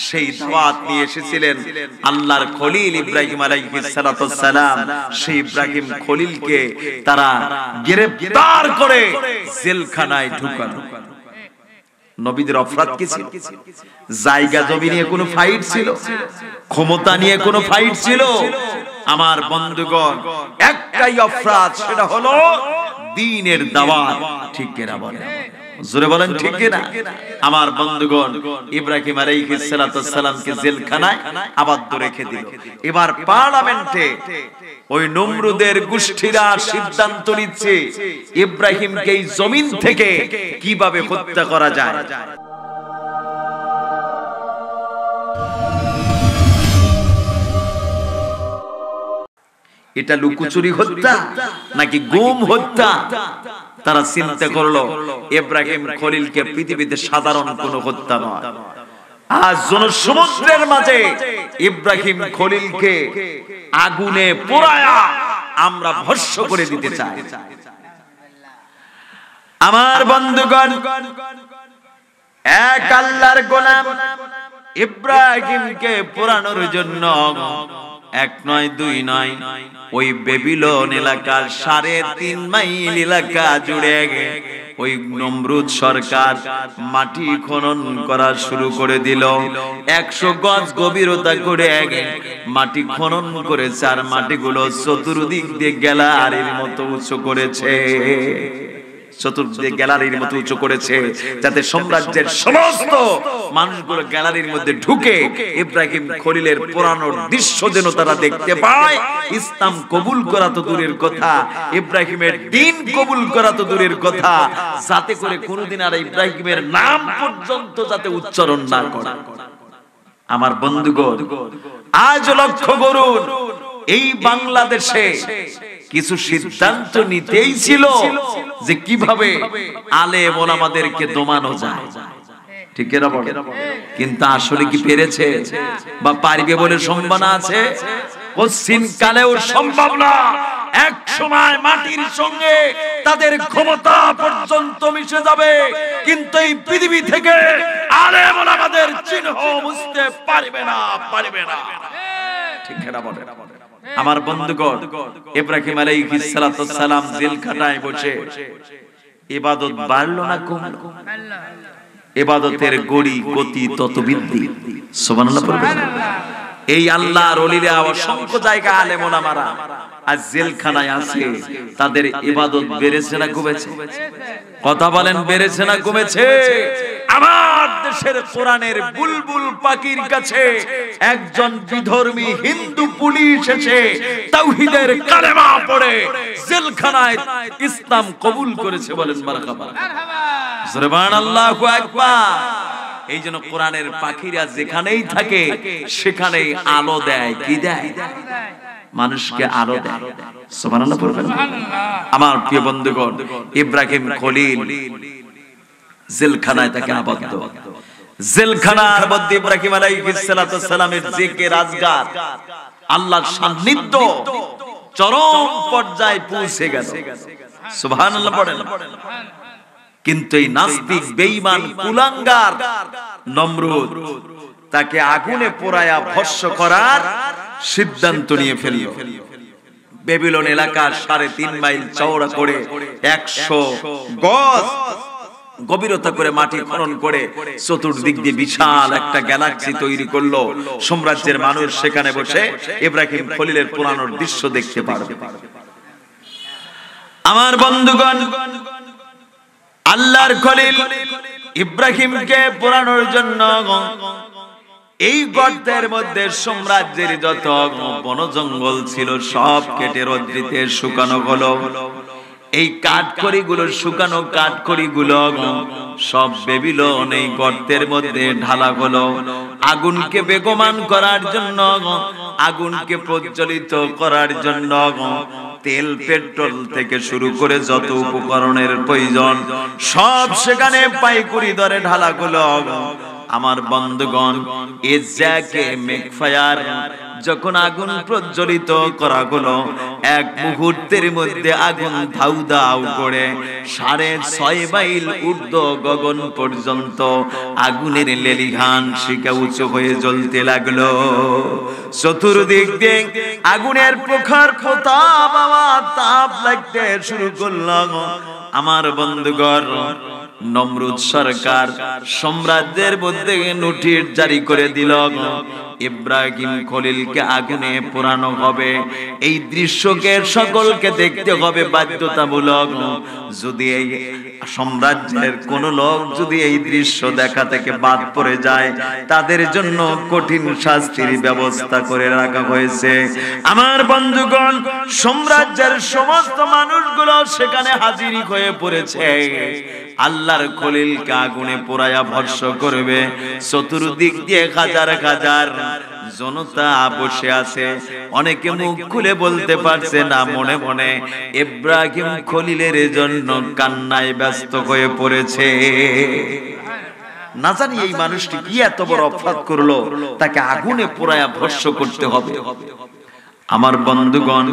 সেই দাওয়াত নিয়ে এসেছিলেন আল্লাহর খলিল ইব্রাহিম আলাইহিস সালাতু ওয়াস সালাম। সেই ইব্রাহিম খলিলকে তারা গ্রেফতার করে জেলখানায় ঢুকালো। নবীদের অপরাধ কি ছিল? জায়গা জমি নিয়ে কোনো ফাইট ছিল? ক্ষমতা নিয়ে কোনো ফাইট ছিল? আমার বন্ধুগণ, একটাই অপরাধ, সেটা হলো দ্বীনের দাওয়াত। ঠিক কিনা বলেন? জোরে বলেন ঠিক কিনা? আমার বন্ধুগণ, ইব্রাহিম আলাইহিস সালাতু ওয়াস সালামকে জেলখানায় আবদ্ধ রেখে দিল। এবার পার্লামেন্টে ওই নমরুদের গোষ্ঠীরা সিদ্ধান্ত নিচ্ছে ইব্রাহিমকে এই জমিন থেকে কিভাবে হত্যা করা যায়। এটা লুকোচুরি হত্যা নাকি গুম হত্যা? তারা চিন্তা করলো ইব্রাহিম খলিলকে পৃথিবীতে সাধারণ কোনো হত্যা নয়, আজ জনসমুদ্রের মাঝে ইব্রাহিম খলিলকে আগুনে পোড়ায়া আমরা ভস্ম করে দিতে চাই। আমার বন্ধুগণ, এক আল্লাহর গোলাম ইব্রাহিমকে পোড়ানোর জন্য এক নয় দুই নয়, ওই বেবিলন এলাকার 3.5 মাইল এলাকা জুড়ে ওই নমরুদ সরকার মাটি খনন করা শুরু করে দিল। 100 গজ গভীরতা করে মাটি খনন করেছে, আর মাটিগুলো চতুর্দিক দিয়ে গ্যালারির মতো উঁচু করেছে। চতুর্দিকে গ্যালারির মতো উঁচু করেছে, যাতে সাম্রাজ্যের সমস্ত মানুষগুলো গ্যালারির মধ্যে ঢুকে ইব্রাহিম খলিলের পোড়ানোর দৃশ্য যেন তারা দেখতে পায়। ইসলাম কবুল করা তো দূরের কথা, ইব্রাহিমের দ্বীন কবুল করা তো দূরের কথা, যাতে করে কোনোদিন আর ইব্রাহিমের নাম পর্যন্ত যাতে উচ্চারণ না করে। আমার বন্ধুগণ, আজ লক্ষ্য করুন, এই বাংলাদেশে কিছু সিদ্ধান্ত নিতেই ছিল যে কিভাবে আলেম ওলামাদেরকে দমানো যায়। ঠিক এরা বলে, কিন্তু আসলে কি পেরেছে বা পারবে বলে সম্ভাবনা আছে? কোশ্চিন কালেও সম্ভব না। এক সময় মাটির সঙ্গে তাদের ক্ষমতা পর্যন্ত মিশে যাবে, কিন্তু এই পৃথিবী থেকে আলেম ওলামাদের চিহ্ন মুছতে পারবে না, পারবে না। ঠিক এরা বলে। আমার বন্ধুগণ, ইব্রাহিম আলাইহিস সালাতু ওয়াস সালাম জেলখানায় বসে ইবাদত বাড়লো না কমলো? ইবাদতের গতি তত বৃদ্ধি। সুবহানাল্লাহ পড়বেন। এই আল্লাহর ওলিরা অসংখ্য জায়গা আলেম ওলামারা আজ জেলখানায় আছে, তাদের ইবাদত বেড়েছে না কমেছে? কথা বলেন, বেড়েছে না কমেছে? আমার দেশের কোরআনের বুলবুল পাখির কাছে একজন বিধর্মী হিন্দু পুলিশ এসে তাওহীদের কালেমা পড়ে জেলখানায় ইসলাম কবুল করেছে। বলেন মারহাবা, সুবহানাল্লাহু আকবার। এই জন্য কোরআনের পাখিরা যেখানেই থাকে সেখানেই আলো দেয়। কি দেয়? মানুষকে আলো দেয়। সুবহানাল্লাহ পড়বেন। আমার প্রিয় বন্ধুগণ, ইব্রাহিম খলিল জেলখানায় তাকে আবদ্ধ। জেলখানার মধ্যে ইব্রাহিম আলাইহিস সালাতু ওয়াস সালামের জিকির আজগার, আল্লাহর সান্নিধ্য চরম পর্যায়ে পৌঁছে গেল। সুবহানাল্লাহ পড়েন। কিন্তু এই নাস্তিক বেঈমান কুলাঙ্গার নমরুদ তাকে আগুনে পোড়ায়া ভস্ম করার সিদ্ধান্ত নিয়ে ফেলল। বেবিলন এলাকার 3.5 মাইল চওড়া করে 100 গজ গভীরতা করে মাটি খনন করে চতুর্দিক দিয়ে বিশাল একটা গ্যালাক্সি তৈরি করলো। সাম্রাজ্যের মানুষ সেখানে বসে ইব্রাহিম খলিলের পোড়ানোর দৃশ্য দেখতে পারবে। আমার বন্ধুগণ, আল্লাহর খলিল ইব্রাহিমকে পোড়ানোর জন্য এই গর্তের মধ্যে সাম্রাজ্যের যত বন জঙ্গল ছিল সব কেটে রোদ্রিতে শুকানো হলো। এই কাঠখড়িগুলো, শুকানো কাঠখড়িগুলো সব বেবিলন এই গর্তের মধ্যে ঢালা হলো। আগুনকে বেগমান করার জন্য, আগুনকে প্রজ্বলিত করার জন্য তেল, পেট্রোল থেকে শুরু করে যত উপকরণের প্রয়োজন সব সেখানে পাইকুরি দরে ঢালা হলো। আমার বন্ধুগণ, এজাকে মেকফায়ার যখন আগুন প্রজ্বলিত করা হলো, এক মুহূর্তের মধ্যে আগুন ধাউ ধাউ করে 6.5 মাইল ঊর্ধ্ব গগন পর্যন্ত আগুনের লেলিহান শিখা উঁচু হয়ে জ্বলতে লাগলো। চতুর্দিক দিয়ে আগুনের প্রখর প্রতাপ তাপ লাগতে শুরু করলো। আমার বন্ধুগণ, নমরুদ সরকার সাম্রাজ্যের মধ্যে নোটিশ জারি করে দিল, ইব্রাহিম খলিলকে আগুনে পোড়ানো হবে। এই দৃশ্যকে সকলকে দেখতে হবে বাধ্যতামূলক। যদি এই সাম্রাজ্যের কোন লোক যদি এই দৃশ্য দেখা থেকে বাদ পড়ে যায়, তাদের জন্য কঠিন শাস্তির ব্যবস্থা করে রাখা হয়েছে। আমার বন্ধুগণ, সাম্রাজ্যের সমস্ত মানুষগুলো সেখানে হাজির হয়ে পড়েছে। আল্লাহর খলিলকে আগুনে পোড়ায়া ভস্ম করবে। চতুর্দিক দিয়ে হাজার হাজার জনতা বসে আছে। অনেকে মুখ খুলে বলতে পারছে না, মনে মনে ইব্রাহিম খলিলের জন্য কান্নায় ব্যস্ত হয়ে পড়েছে। না জানি এই মানুষটি কি এত বড় অপরাধ করলো, তাকে আগুনে পোড়ায়া ভস্ম করতে হবে। আমার বন্ধুগণ,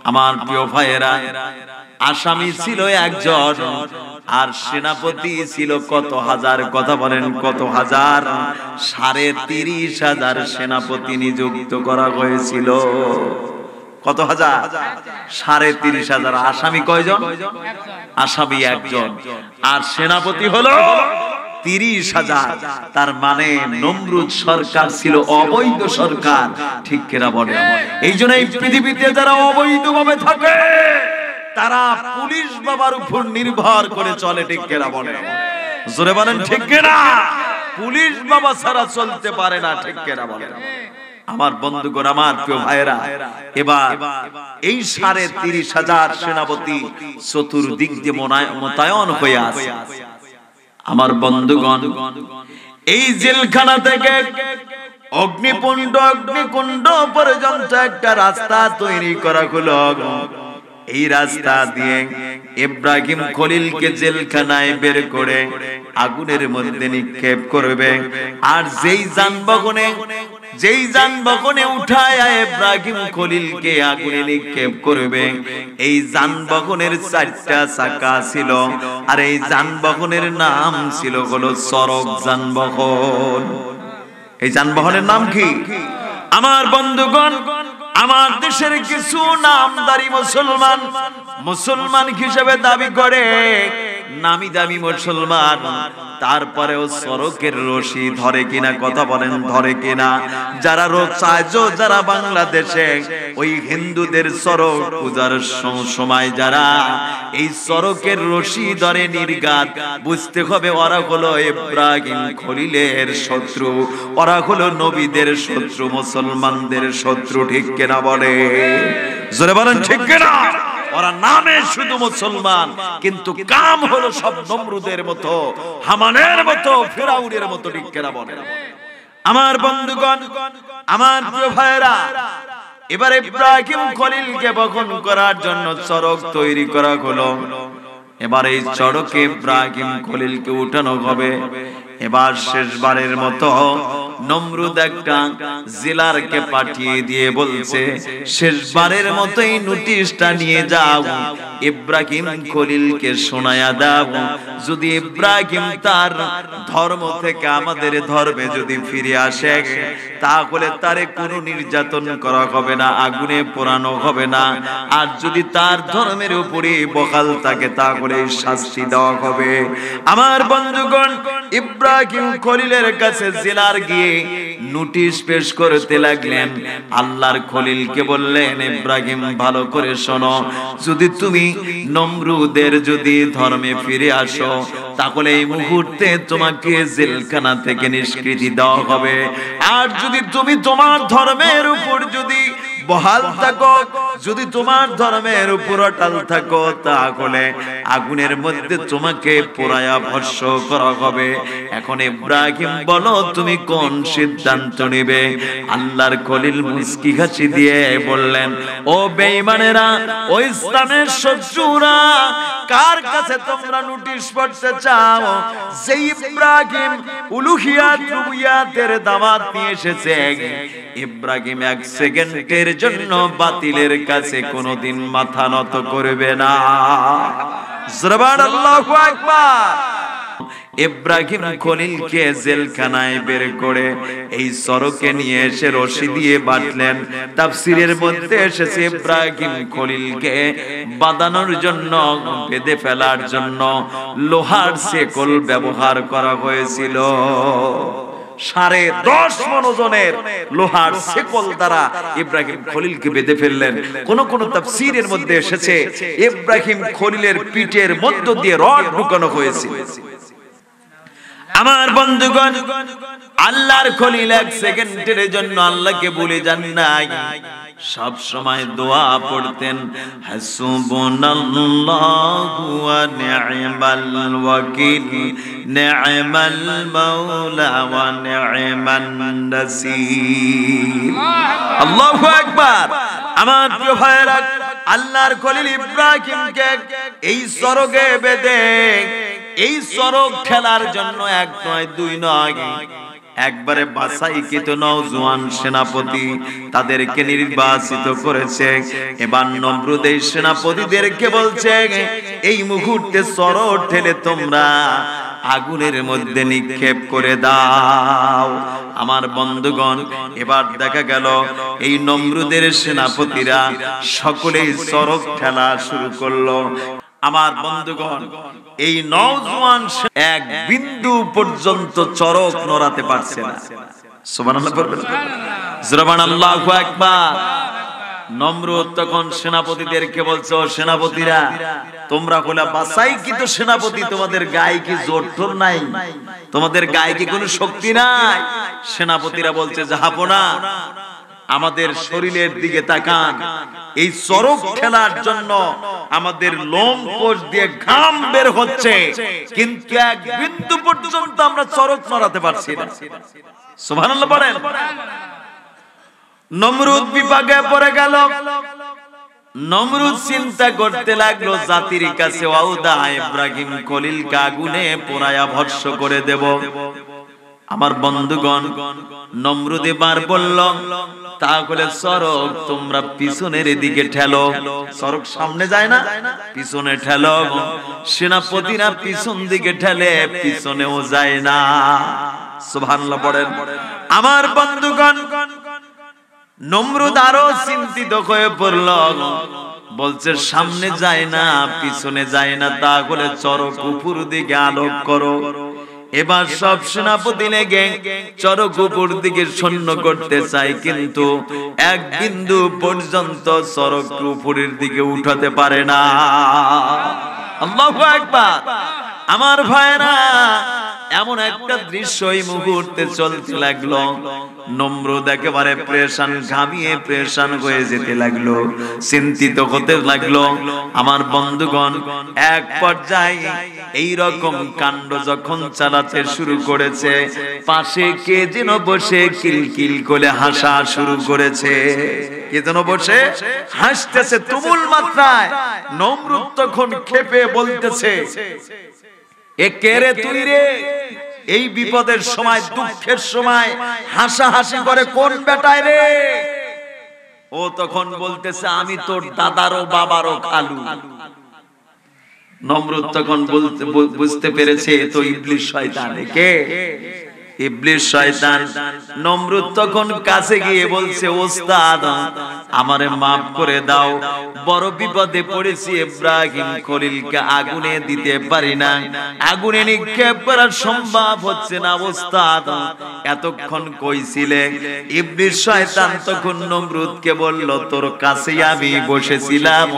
আমার প্রিয় ভাইয়েরা, আসামি ছিল একজন, আর সেনাপতি ছিল কত হাজার। কথা বলেন কত হাজার? 30,000 সেনাপতি নিযুক্ত করা হয়েছিল। কত হাজার? 30,000। আসামি কয়জন? আসামি একজন, আর সেনাপতি হলো 30,000। তার মানে নমরুদ সরকার ছিল অবৈধ সরকার, ঠিক কিনা বলেন? এই জন্য এই পৃথিবীতে যারা অবৈধভাবে থাকে তারা পুলিশ বাবার উপর নির্ভর করে চলে, ঠিক কিনা বলেন? জোরে বলেন ঠিক কিনা? পুলিশ বাবা ছাড়া চলতে পারে না, ঠিক কিনা বলেন? আমার বন্ধুগণ, আমার প্রিয় ভাইরা, এবার এই 30,000 সেনাপতি চতুর্দিক দিয়ে মোতায়েন হয়ে আছে। আমার বন্ধুগণ, এই জেলখানা থেকে অগ্নিকুণ্ড পর্যন্ত একটা রাস্তা তৈরি করা হলো। এই রাস্তা দিয়ে ইব্রাহিম খলিলকে জেলখানায় বের করে আগুনের মধ্যে নিক্ষেপ করবে। আর যেই যানবাহনে উঠায় ইব্রাহিম খলিলকে আগুনে নিক্ষেপ করবে, এই যানবাহনের 4টা চাকা ছিল, আর এই যানবাহনের নাম ছিল হলো সড়ক যানবাহন। এই যানবাহনের নাম কি? আমার বন্ধুগণ, আমার দেশের কিছু নামদারি মুসলমান হিসেবে দাবি করে, নামি দামি মুসলমান, তারপরেও সড়কের রশি ধরে কিনা? কথা বলেন, ধরে কিনা? যারা যারা বাংলাদেশে ওই হিন্দুদের সড়ক পূজার সময় যারা এই সড়কের রশি ধরে নির্ঘাত, বুঝতে হবে ওরা হলো ইব্রাহিম খলিলের শত্রু, ওরা হলো নবীদের শত্রু, মুসলমানদের শত্রু, ঠিক কিনা বলে? জোরে বলেন ঠিক কিনা? ওরা নামে শুধু মুসলমান, কিন্তু কাম হলো সব নমরুদের মতো, হামানের মতো, ফিরাউনের মতো, ঠিক কিনা বলে? আমার বন্ধুগণ, আমার প্রিয় ভাইরা, এবারে ইব্রাহিম খলিলকে বহন করার জন্য সড়ক তৈরি করা হলো। এবার এই সড়কে ইব্রাহিম খলিলকে উঠানো হবে। এবার শেষবারের মতো নমরুদ একটা জেলারকে পাঠিয়ে দিয়ে বলছে, শেষবারের মতো এই নোটিশটা নিয়ে যাও, ইব্রাহিম খলিলকে শোনায়া দাও। যদি ইব্রাহিম তার ধর্ম থেকে আমাদের ধর্মে যদি ফিরে আসে, তাহলে তারে কোনো নির্যাতন করা হবে না, আগুনে পোড়ানো হবে না। আর যদি তার ধর্মের উপরে বহাল থাকে, তাহলে শাস্তি দেওয়া হবে। আমার বন্ধুগণ, ইব্রাহিম খলিলের কাছে জেলার গিয়ে নোটিশ পেশ করতে লাগলেন। আল্লাহর খলিলকে বললেন, ইব্রাহিম ভালো করে শোনো, যদি তুমি নমরুদের যদি ধর্মে ফিরে আসো, তাহলে এই মুহূর্তে তোমাকে জেলখানা থেকে নিষ্কৃতি দেওয়া হবে। আর যদি তুমি তোমার ধর্মের উপর যদি বহাল থাকো, যদি তোমার ধর্মের উপর অটল থাকো, তাহলে আগুনের মধ্যে তোমাকে পোড়ায়া ভস্ম করা হবে। এখন ইব্রাহিম বলো, তুমি কোন সিদ্ধান্ত নেবে? আল্লাহর খলিল মুস্কি হাসি দিয়ে বললেন, ও বেঈমানেরা, ও ইসলামের শত্রুরা, কার কাছে তোমরা নোটিশ পড়তে চাও যে ইব্রাহিম উলুহিয়াত রুবিয়াতের দাওয়াত নিয়ে এসেছে? ইব্রাহিম এক সেকেন্ডের জন্য বাতিলের কাছে কোনোদিন মাথা নত করবে না। সুবহানাল্লাহু আকবার। ইব্রাহিম খলিলকে জেলখানায় বের করে এই সরকে নিয়ে এসে রশি দিয়ে বাঁধলেন। তাফসীরের মধ্যে এসেছে ইব্রাহিম খলিলকে বাঁধানোর জন্য, বেঁধে ফেলার জন্য লোহার শেকল ব্যবহার করা হয়েছিল। 10.5 মণ ওজনের লোহার শেকল দ্বারা ইব্রাহিম খলিলকে বেঁধে ফেললেন। কোন কোন তাফসীরের মধ্যে এসেছে ইব্রাহিম খলিলের পিঠের মধ্য দিয়ে রড ঢুকানো হয়েছে। আমার বন্ধুগণ, আল্লাহর খলিল এক সেকেন্ডের জন্য আল্লাহকে ভুলে যান নাই, সব সময় দোয়া পড়তেন, হাসবুনাল্লাহু ওয়া নি'মাল ওয়াকিল, নি'মাল মাওলা ওয়া নি'মান নাসির। আল্লাহু আকবার। আমার প্রিয় ভাইরা, আল্লাহর খলিল ইব্রাহিমকে এই সরগে বেঁধে এই সরগ খেলার জন্য 1 নয় 2 নয়, একবারে বাছাইকৃত নওজোয়ান সেনাপতি তাদেরকে নির্বাচিত করেছে। এবার নমরুদ এই সেনাপতিদেরকে বলছে, এই মুহূর্তে সরগ ঠেলে তোমরা আগুনের মধ্যে নিক্ষেপ করে দাও। আমার বন্ধুগণ, এবার দেখা গেল এই নমরুদের সেনাপতিরা সকলেই সরগ খেলা শুরু করলো। আমার বন্ধুগণ, এই নওজোয়ান এক বিন্দু পর্যন্ত চরক নড়াতে পারছে না। সুবহানাল্লাহ বলবেন, সুবহানাল্লাহু আকবার। নমরুদ তখন সেনাপতিদেরকে বলছে, ও সেনাপতিরা, তোমরা হলা বাছাইকৃত সেনাপতি, তোমাদের গায়ে কি জোর টোর নাই? তোমাদের গায়ে কি কোনো শক্তি নাই? সেনাপতিরা বলছে, জাহাপনা, আমাদের শরীরের দিকে তাকান, এই চরক খেলার জন্য আমাদের লোম কোষ দিয়ে ঘাম বের হচ্ছে, কিন্তু এক বিন্দু পর্যন্ত আমরা চরক নড়াতে পারছি না। সুবহানাল্লাহ বলেন। নমরুদ বিপাকে পড়ে গেল। নমরুদ চিন্তা করতে লাগলো, জাতির কাছে ওয়াদা, ইব্রাহিম খলিলকে আগুনে পোড়ায়া ভস্ম করে দেব। আমার বন্ধুগণ, নমরুদ এবার বলল, তাহলে সরক তোমরা পিছনের দিকে ঠেলো। সরক সামনে যায় না, পিছনে ঠেলো। সেনাপতিরা পিছন দিকে ঠেলে, পিছনেও যায় না। সুবহানাল্লাহ পড়েন। আমার বন্ধুগণ, নমরুদ আরো চিন্তিত হয়ে পড়ল, বলছে সামনে যায় না, পিছনে যায় না, তাহলে চরক উপর দিকে আলোক করো। এবার সব সেনাপতি লেগে চরক উপর দিকে সৈন্য করতে চাই, কিন্তু এক বিন্দু পর্যন্ত চরক উপরের দিকে উঠাতে পারে না। আল্লাহু আকবার। আমার ভাইরা, এমন একটা দৃশ্য এই মুহূর্তে চলতে লাগলো। নমরুদ একেবারে পেরেশান, ঘামিয়ে পেরেশান হয়ে যেতে লাগলো, চিন্তিত হতে লাগলো। আমার বন্ধুগণ, এক পর্যায়ে এই রকম কাণ্ড যখন চালাতে শুরু করেছে, পাশে কে যেন বসে কিলকিল করে হাসা শুরু করেছে। কে যেন বসে হাসতেছে তুমুল মাত্রায়। নমরুদ তখন ক্ষেপে বলতেছে, এ কে রে তুই রে? এই বিপদের সময়, দুঃখের সময় হাসাহাসি করে কোন বেটায় রে? ও তখন বলতেছে, আমি তোর দাদারও বাবারও খালু। নমরুদ তখন বুঝতে পেরেছে, তো ইবলিস শয়তান। কে? ইবলিস শয়তান। নমরুদ তখন কাছে গিয়ে বলছে, ওস্তাদ, আমারে মাফ করে দাও, বড় বিপদে পড়েছি, ইব্রাহিম খলিলকে আগুনে দিতে পারি না, আগুনে নিক্ষেপ করা সম্ভব হচ্ছে না। ওস্তাদ, এতক্ষণ কইছিলে? ইবলিস শয়তান তখন নমরুদকে বলল, তোর কাছেই আমি বসেছিলাম,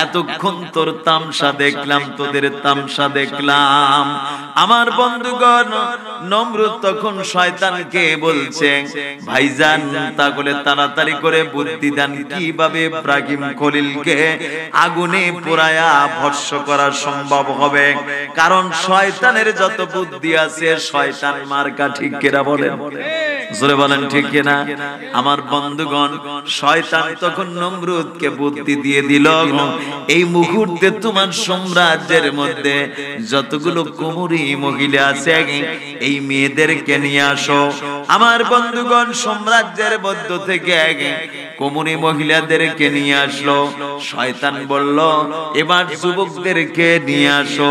এতক্ষণ তোর তামসা দেখলাম, তোদের তামসা দেখলাম। আমার বন্ধুগণ, নমরুদ তখন শয়তানকে বলছে, ভাইজান, তাহলে তাড়াতাড়ি করে বুদ্ধি দেন, কিভাবে ইব্রাহিম খলিলকে আগুনে পোড়ায়া ভস্ম করা সম্ভব হবে? কারণ শয়তানের যত বুদ্ধি আছে, শয়তান মার্কা, ঠিক কিনা বলেন? জোরে বলেন ঠিক কিনা? আমার বন্ধুগণ, শয়তান তখন নমরুদকে বুদ্ধি দিয়ে দিল, এই মুহূর্তে তোমার সাম্রাজ্যের মধ্যে যতগুলো কুমুরি মহিলা আছে এই মেয়েদেরকে নিয়ে আসো। আমার বন্ধুগণ, সাম্রাজ্যের মধ্য থেকে কুমুরি মহিলাদেরকে নিয়ে আসলো। শয়তান বলল, এবার যুবকদেরকে নিয়ে আসো।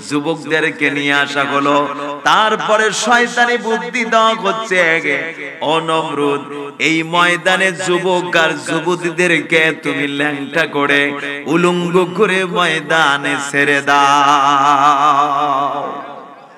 যুবকদেরকে নিয়ে আসা হলো। তারপরে শয়তানি বুদ্ধি দেওয়া হচ্ছে, ও নমরুদ, এই ময়দানে যুবক আর যুবতীদেরকে তুমি ল্যাংটা করে উলঙ্গ করে ময়দানে ছেড়ে দাও।